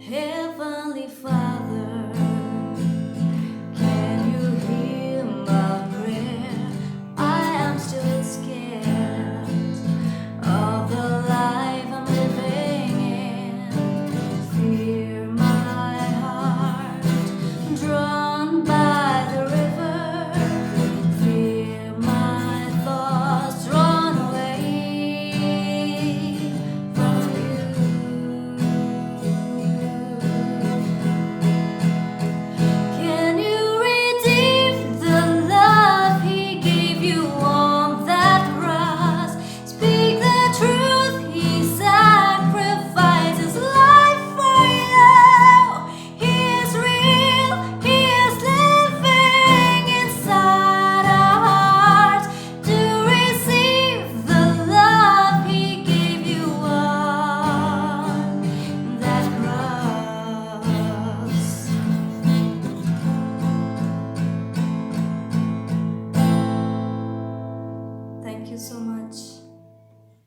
Heavenly Father, can you hear my prayer? I am still scared of the life I'm living in. Fear my heart, drawn by the river. Fear my thoughts, drawn away from you. Can you redeem the love He gave you on that cross? Speak the truth, He sacrificed His life for you. He is real, He is living inside our hearts to receive the love He gave you on that cross. Thank you so much.